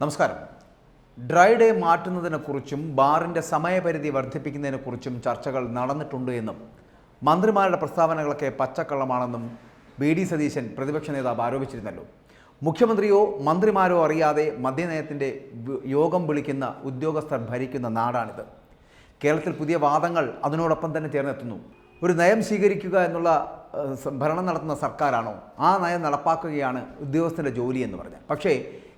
നമസ്കാരം. Dry day മാറ്റുന്നതിനെക്കുറിച്ചും ബാറിൻ്റെ സമയപരിധി വർദ്ധിപ്പിക്കുന്നതിനെക്കുറിച്ചും ചർച്ചകൾ നടന്നിട്ടുണ്ട് എന്നും മന്ത്രിമാരുടെ പ്രസ്താവനകളൊക്കെ പച്ചക്കള്ളമാണെന്നും വി.ഡി. സതീശൻ പ്രതിപക്ഷ നേതാവ് ആരോപിച്ചിരുന്നല്ലോ. മുഖ്യമന്ത്രിയോ മന്ത്രിമാരോ അറിയാതെ മദ്യനയത്തിൻ്റെ യോഗം വിളിക്കുന്ന ഉദ്യോഗസ്ഥർ ഭരിക്കുന്ന നാടാണിത്. കേരളത്തിൽ പുതിയ വാദങ്ങൾ അതിനോടൊപ്പം തന്നെ ചേർന്നെത്തുന്നു. ഒരു നയം സ്വീകരിക്കുക എന്നുള്ള ഭരണം നടത്തുന്ന സർക്കാരാണോ, ആ നയം നടപ്പാക്കുകയാണ് ഉദ്യോഗസ്ഥൻ്റെ ജോലി എന്ന് പറഞ്ഞാൽ. പക്ഷേ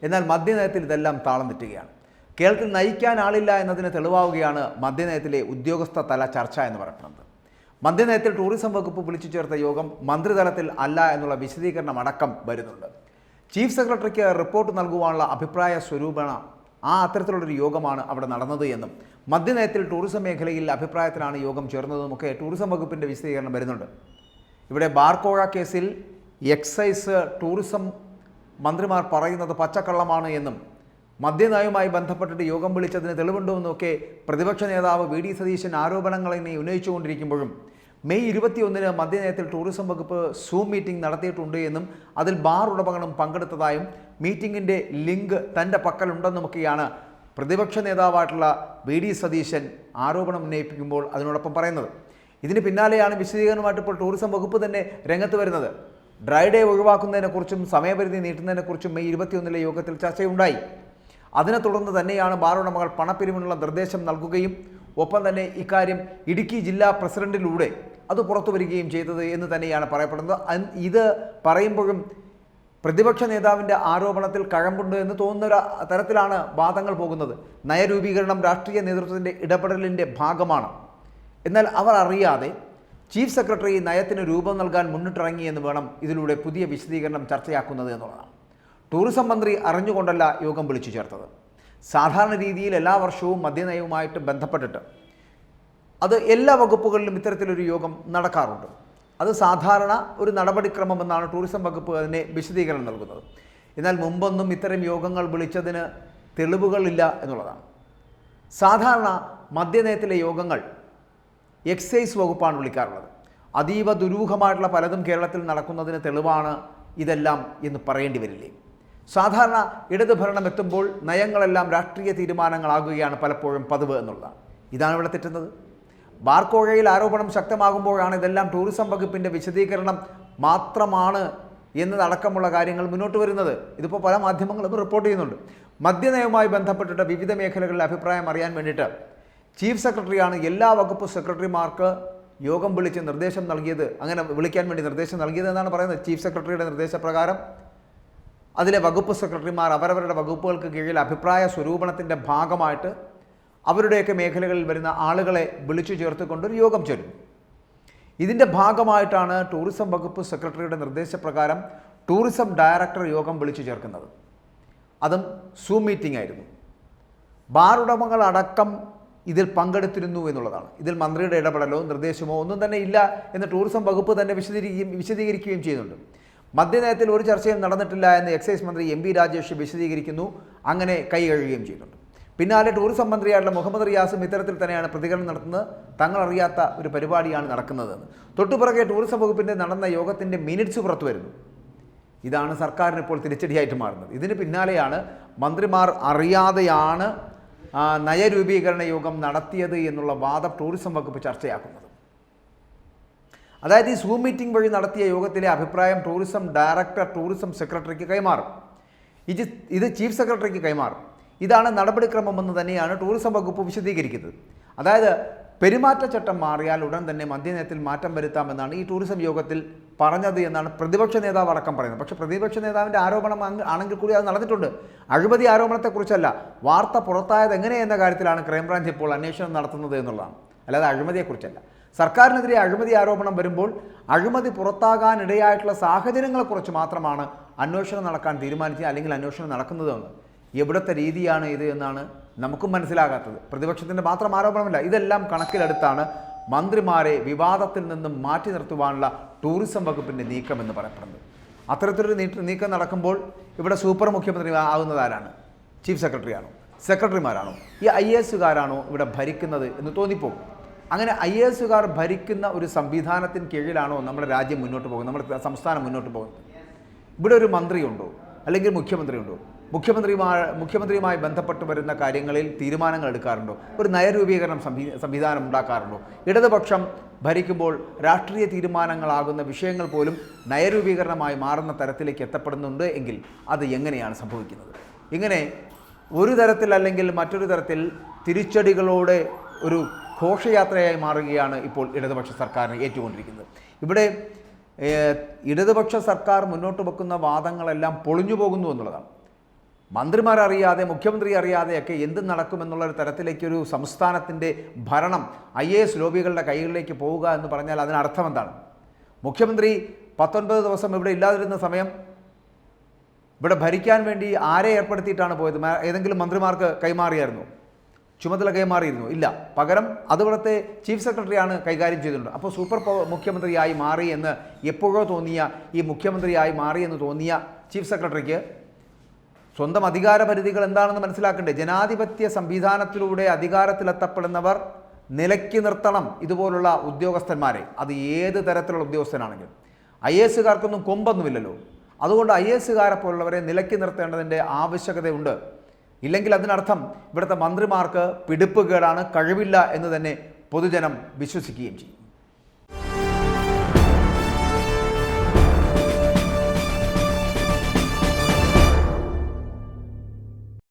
എന്നാൽ മദ്യനയത്തിൽ ഇതെല്ലാം താളം തെറ്റുകയാണ്. കേരളത്തിൽ നയിക്കാൻ ആളില്ല എന്നതിന് തെളിവാവുകയാണ് മദ്യനയത്തിലെ ഉദ്യോഗസ്ഥ തല ചർച്ച എന്ന് പറയുന്നത്. മദ്യനയത്തിൽ ടൂറിസം വകുപ്പ് വിളിച്ചു ചേർത്ത യോഗം മന്ത്രിതലത്തിൽ അല്ല എന്നുള്ള വിശദീകരണം അടക്കം വരുന്നുണ്ട്. ചീഫ് സെക്രട്ടറിക്ക് റിപ്പോർട്ട് നൽകുവാനുള്ള അഭിപ്രായ സ്വരൂപണ അത്തരത്തിലുള്ളൊരു യോഗമാണ് അവിടെ നടന്നത് എന്നും മദ്യനയത്തിൽ ടൂറിസം മേഖലയിൽ അഭിപ്രായത്തിലാണ് യോഗം ചേർന്നതുമൊക്കെ ടൂറിസം വകുപ്പിൻ്റെ വിശദീകരണം വരുന്നുണ്ട്. ഇവിടെ ബാർക്കോഴ കേസിൽ എക്സൈസ് ടൂറിസം മന്ത്രിമാർ പറയുന്നത് പച്ചക്കള്ളമാണ് എന്നും മദ്യനയവുമായി ബന്ധപ്പെട്ടിട്ട് യോഗം വിളിച്ചതിന് തെളിവുണ്ടോ എന്നൊക്കെ പ്രതിപക്ഷ നേതാവ് വി.ഡി. സതീശൻ ആരോപണങ്ങൾ ഇനി ഉന്നയിച്ചുകൊണ്ടിരിക്കുമ്പോഴും മെയ് 21-ന് മദ്യനയത്തിൽ ടൂറിസം വകുപ്പ് സൂം മീറ്റിംഗ് നടത്തിയിട്ടുണ്ട് എന്നും അതിൽ ബാർ ഉടമകളും പങ്കെടുത്തതായും മീറ്റിംഗിൻ്റെ ലിങ്ക് തൻ്റെ പക്കലുണ്ടെന്നുമൊക്കെയാണ് പ്രതിപക്ഷ നേതാവായിട്ടുള്ള വി.ഡി. സതീശൻ ആരോപണം ഉന്നയിപ്പിക്കുമ്പോൾ അതിനോടൊപ്പം പറയുന്നത്. ഇതിന് പിന്നാലെയാണ് വിശദീകരണമായിട്ട് ഇപ്പോൾ ടൂറിസം വകുപ്പ് തന്നെ രംഗത്ത് വരുന്നത്. ഡ്രൈ ഡേ ഒഴിവാക്കുന്നതിനെക്കുറിച്ചും സമയപരിധി നീട്ടുന്നതിനെക്കുറിച്ചും മെയ് 21-ലെ യോഗത്തിൽ ചർച്ചയുണ്ടായി. അതിനെ തുടർന്ന് തന്നെയാണ് ബാർ ഉടമകൾ പണപ്പിരിവിനുള്ള നിർദ്ദേശം നൽകുകയും ഒപ്പം തന്നെ ഇക്കാര്യം ഇടുക്കി ജില്ലാ പ്രസിഡന്റിലൂടെ അത് പുറത്തു വരികയും ചെയ്തത് എന്ന് തന്നെയാണ് പറയപ്പെടുന്നത്. ഇത് പറയുമ്പോഴും പ്രതിപക്ഷ നേതാവിൻ്റെ ആരോപണത്തിൽ കഴമ്പുണ്ട് എന്ന് തോന്നുന്ന തരത്തിലാണ് വാദങ്ങൾ പോകുന്നത്. നയരൂപീകരണം രാഷ്ട്രീയ നേതൃത്വത്തിൻ്റെ ഇടപെടലിൻ്റെ ഭാഗമാണ്. എന്നാൽ അവർ അറിയാതെ ചീഫ് സെക്രട്ടറി നയത്തിന് രൂപം നൽകാൻ മുന്നിട്ടിറങ്ങിയെന്ന് വേണം ഇതിലൂടെ പുതിയ വിശദീകരണം ചർച്ചയാക്കുന്നത് എന്നുള്ളതാണ്. ടൂറിസം മന്ത്രി അറിഞ്ഞുകൊണ്ടല്ല യോഗം വിളിച്ചു ചേർത്തത്. സാധാരണ രീതിയിൽ എല്ലാ വർഷവും മദ്യനയവുമായിട്ട് ബന്ധപ്പെട്ടിട്ട് അത് എല്ലാ വകുപ്പുകളിലും ഇത്തരത്തിലൊരു യോഗം നടക്കാറുണ്ട്. അത് സാധാരണ ഒരു നടപടിക്രമമെന്നാണ് ടൂറിസം വകുപ്പ് അതിനെ വിശദീകരണം നൽകുന്നത്. എന്നാൽ മുമ്പൊന്നും ഇത്തരം യോഗങ്ങൾ വിളിച്ചതിന് തെളിവുകളില്ല എന്നുള്ളതാണ്. സാധാരണ മദ്യനയത്തിലെ യോഗങ്ങൾ എക്സൈസ് വകുപ്പാണ് വിളിക്കാറുള്ളത്. അതീവ ദുരൂഹമായിട്ടുള്ള പലതും കേരളത്തിൽ നടക്കുന്നതിന് തെളിവാണ് ഇതെല്ലാം എന്ന് പറയേണ്ടി വരില്ലേ. സാധാരണ ഇടത് ഭരണം എത്തുമ്പോൾ നയങ്ങളെല്ലാം രാഷ്ട്രീയ തീരുമാനങ്ങളാകുകയാണ് പലപ്പോഴും പതിവ് എന്നുള്ളതാണ്. ഇതാണ് ഇവിടെ തെറ്റുന്നത്. ബാർക്കോഴയിൽ ആരോപണം ശക്തമാകുമ്പോഴാണ് ഇതെല്ലാം ടൂറിസം വകുപ്പിൻ്റെ വിശദീകരണം മാത്രമാണ് എന്നതടക്കമുള്ള കാര്യങ്ങൾ മുന്നോട്ട് വരുന്നത്. ഇതിപ്പോൾ പല മാധ്യമങ്ങളും റിപ്പോർട്ട് ചെയ്യുന്നുണ്ട്. മദ്യനയവുമായി ബന്ധപ്പെട്ടിട്ട് വിവിധ മേഖലകളിലെ അഭിപ്രായം അറിയാൻ വേണ്ടിയിട്ട് ചീഫ് സെക്രട്ടറിയാണ് എല്ലാ വകുപ്പ് സെക്രട്ടറിമാർക്ക് യോഗം വിളിച്ച് നിർദ്ദേശം നൽകിയത്, അങ്ങനെ വിളിക്കാൻ വേണ്ടി നിർദ്ദേശം നൽകിയത് എന്നാണ് പറയുന്നത്. ചീഫ് സെക്രട്ടറിയുടെ നിർദ്ദേശപ്രകാരം അതിലെ വകുപ്പ് സെക്രട്ടറിമാർ അവരവരുടെ വകുപ്പുകൾക്ക് കീഴിൽ അഭിപ്രായ സ്വരൂപണത്തിൻ്റെ ഭാഗമായിട്ട് അവരുടെയൊക്കെ മേഖലകളിൽ വരുന്ന ആളുകളെ വിളിച്ചു ചേർത്തുകൊണ്ടൊരു യോഗം ചേരും. ഇതിൻ്റെ ഭാഗമായിട്ടാണ് ടൂറിസം വകുപ്പ് സെക്രട്ടറിയുടെ നിർദ്ദേശപ്രകാരം ടൂറിസം ഡയറക്ടർ യോഗം വിളിച്ചു ചേർക്കുന്നത്. അതും സൂം മീറ്റിംഗ് ആയിരുന്നു. ബാർ ഉടമകളടക്കം ഇതിൽ പങ്കെടുത്തിരുന്നു എന്നുള്ളതാണ്. ഇതിൽ മന്ത്രിയുടെ ഇടപെടലോ നിർദ്ദേശമോ ഒന്നും തന്നെ ഇല്ല എന്ന് ടൂറിസം വകുപ്പ് തന്നെ വിശദീകരിക്കുകയും ചെയ്യുന്നുണ്ട്. മദ്യനയത്തിൽ ഒരു ചർച്ചയും നടന്നിട്ടില്ല എന്ന് എക്സൈസ് മന്ത്രി എം.പി. രാജേഷ് വിശദീകരിക്കുന്നു. അങ്ങനെ കൈ കഴുകുകയും ചെയ്യുന്നുണ്ട്. പിന്നാലെ ടൂറിസം മന്ത്രിയായിട്ടുള്ള മുഹമ്മദ് റിയാസും ഇത്തരത്തിൽ തന്നെയാണ് പ്രതികരണം നടത്തുന്നത്. തങ്ങളറിയാത്ത ഒരു പരിപാടിയാണ് നടക്കുന്നതെന്ന്. തൊട്ടുപിറകെ ടൂറിസം വകുപ്പിൻ്റെ നടന്ന യോഗത്തിൻ്റെ മിനിറ്റ്സ് പുറത്തു വരുന്നു. ഇതാണ് സർക്കാരിന് ഇപ്പോൾ തിരിച്ചടിയായിട്ട് മാറുന്നത്. ഇതിന് പിന്നാലെയാണ് മന്ത്രിമാർ അറിയാതെയാണ് നയരൂപീകരണ യോഗം നടത്തിയത് എന്നുള്ള വാദം ടൂറിസം വകുപ്പ് ചർച്ചയാക്കുന്നത്. അതായത് ഈ സൂം മീറ്റിംഗ് വഴി നടത്തിയ യോഗത്തിലെ അഭിപ്രായം ടൂറിസം ഡയറക്ടർ ടൂറിസം സെക്രട്ടറിക്ക് കൈമാറും. ഇത് ചീഫ് സെക്രട്ടറിക്ക് കൈമാറും. ഇതാണ് നടപടിക്രമമെന്ന് തന്നെയാണ് ടൂറിസം വകുപ്പ് വിശദീകരിക്കുന്നത്. അതായത് പെരുമാറ്റച്ചട്ടം മാറിയാൽ ഉടൻ തന്നെ മദ്യനയത്തിൽ മാറ്റം വരുത്താമെന്നാണ് ഈ ടൂറിസം യോഗത്തിൽ പറഞ്ഞത് എന്നാണ് പ്രതിപക്ഷ നേതാവ് അടക്കം പറയുന്നത്. പക്ഷേ പ്രതിപക്ഷ നേതാവിൻ്റെ ആരോപണം ആണെങ്കിൽ കൂടി അത് നടന്നിട്ടുണ്ട്. അഴിമതി ആരോപണത്തെക്കുറിച്ചല്ല, വാർത്ത പുറത്തായത് എങ്ങനെയെന്ന കാര്യത്തിലാണ് ക്രൈംബ്രാഞ്ച് ഇപ്പോൾ അന്വേഷണം നടത്തുന്നത് എന്നുള്ളതാണ്. അല്ലാതെ അഴിമതിയെക്കുറിച്ചല്ല. സർക്കാരിനെതിരെ അഴിമതി ആരോപണം വരുമ്പോൾ അഴിമതി പുറത്താകാനിടയായിട്ടുള്ള സാഹചര്യങ്ങളെക്കുറിച്ച് മാത്രമാണ് അന്വേഷണം നടക്കാൻ തീരുമാനിച്ചത്, അല്ലെങ്കിൽ അന്വേഷണം നടക്കുന്നതെന്ന്. എവിടുത്തെ രീതിയാണ് ഇത് എന്നാണ് നമുക്കും മനസ്സിലാകാത്തത്. പ്രതിപക്ഷത്തിൻ്റെ മാത്രം ആരോപണമില്ല, ഇതെല്ലാം കണക്കിലെടുത്താണ് മന്ത്രിമാരെ വിവാദത്തിൽ നിന്നും മാറ്റി നിർത്തുവാനുള്ള ടൂറിസം വകുപ്പിൻ്റെ നീക്കമെന്ന് പറയപ്പെടുന്നത്. അത്തരത്തിലൊരു നീക്കം നടക്കുമ്പോൾ ഇവിടെ സൂപ്പർ മുഖ്യമന്ത്രി ആകുന്നത് ആരാണ്? ചീഫ് സെക്രട്ടറിയാണോ, സെക്രട്ടറിമാരാണോ, ഈ IAS ഇവിടെ ഭരിക്കുന്നത് എന്ന് തോന്നിപ്പോകും. അങ്ങനെ IAS ഭരിക്കുന്ന ഒരു സംവിധാനത്തിന് കീഴിലാണോ നമ്മുടെ രാജ്യം മുന്നോട്ട് പോകുന്നത്, നമ്മുടെ സംസ്ഥാനം മുന്നോട്ട് പോകുന്നത്? ഇവിടെ ഒരു മന്ത്രിയുണ്ടോ അല്ലെങ്കിൽ മുഖ്യമന്ത്രിയുണ്ടോ? മുഖ്യമന്ത്രിയുമായി ബന്ധപ്പെട്ട് വരുന്ന കാര്യങ്ങളിൽ തീരുമാനങ്ങൾ എടുക്കാറുണ്ടോ? ഒരു നയരൂപീകരണം സംവിധാനം ഉണ്ടാക്കാറുണ്ടോ? ഇടതുപക്ഷം ഭരിക്കുമ്പോൾ രാഷ്ട്രീയ തീരുമാനങ്ങളാകുന്ന വിഷയങ്ങൾ പോലും നയരൂപീകരണമായി മാറുന്ന തരത്തിലേക്ക് എത്തപ്പെടുന്നുണ്ട് എങ്കിൽ അത് എങ്ങനെയാണ് സംഭവിക്കുന്നത്? ഇങ്ങനെ ഒരു തരത്തിൽ അല്ലെങ്കിൽ മറ്റൊരു തരത്തിൽ തിരിച്ചടികളോടെ ഒരു ഘോഷയാത്രയായി മാറുകയാണ് ഇപ്പോൾ ഇടതുപക്ഷ സർക്കാരിനെ ഏറ്റുകൊണ്ടിരിക്കുന്നത്. ഇവിടെ ഇടതുപക്ഷ സർക്കാർ മുന്നോട്ട് വെക്കുന്ന വാദങ്ങളെല്ലാം പൊളിഞ്ഞു പോകുന്നു എന്നുള്ളതാണ്. മന്ത്രിമാരറിയാതെ, മുഖ്യമന്ത്രി അറിയാതെയൊക്കെ എന്ത് നടക്കുമെന്നുള്ളൊരു തരത്തിലേക്കൊരു സംസ്ഥാനത്തിൻ്റെ ഭരണം IAS ലോബികളുടെ കൈകളിലേക്ക് പോവുക എന്ന് പറഞ്ഞാൽ അതിനർത്ഥം എന്താണ്? മുഖ്യമന്ത്രി 19 ദിവസം ഇവിടെ ഇല്ലാതിരുന്ന സമയം ഇവിടെ ഭരിക്കാൻ വേണ്ടി ആരെ ഏർപ്പെടുത്തിയിട്ടാണ് പോയത്? ഏതെങ്കിലും മന്ത്രിമാർക്ക് കൈമാറിയായിരുന്നു? ചുമതല കൈമാറിയിരുന്നു? ഇല്ല. പകരം അതുപോലത്തെ ചീഫ് സെക്രട്ടറിയാണ് കൈകാര്യം ചെയ്തിട്ടുണ്ട്. അപ്പോൾ സൂപ്പർ മുഖ്യമന്ത്രിയായി മാറി എന്ന് എപ്പോഴോ തോന്നിയ, ഈ മുഖ്യമന്ത്രിയായി മാറിയെന്ന് തോന്നിയ ചീഫ് സെക്രട്ടറിക്ക് സ്വന്തം അധികാരപരിധികൾ എന്താണെന്ന് മനസ്സിലാക്കണ്ടേ? ജനാധിപത്യ സംവിധാനത്തിലൂടെ അധികാരത്തിലെത്തപ്പെടുന്നവർ നിലയ്ക്ക് നിർത്തണം ഇതുപോലുള്ള ഉദ്യോഗസ്ഥന്മാരെ. അത് ഏത് തരത്തിലുള്ള ഉദ്യോഗസ്ഥനാണെങ്കിലും. IASകാർക്കൊന്നും കൊമ്പൊന്നുമില്ലല്ലോ. അതുകൊണ്ട് IASകാരെ പോലുള്ളവരെ നിലയ്ക്ക് നിർത്തേണ്ടതിൻ്റെ ആവശ്യകതയുണ്ട്. ഇല്ലെങ്കിൽ അതിനർത്ഥം ഇവിടുത്തെ മന്ത്രിമാർക്ക് പിടിപ്പുകേടാണ്, കഴിവില്ല എന്ന് തന്നെ പൊതുജനം വിശ്വസിക്കുകയും ചെയ്യും.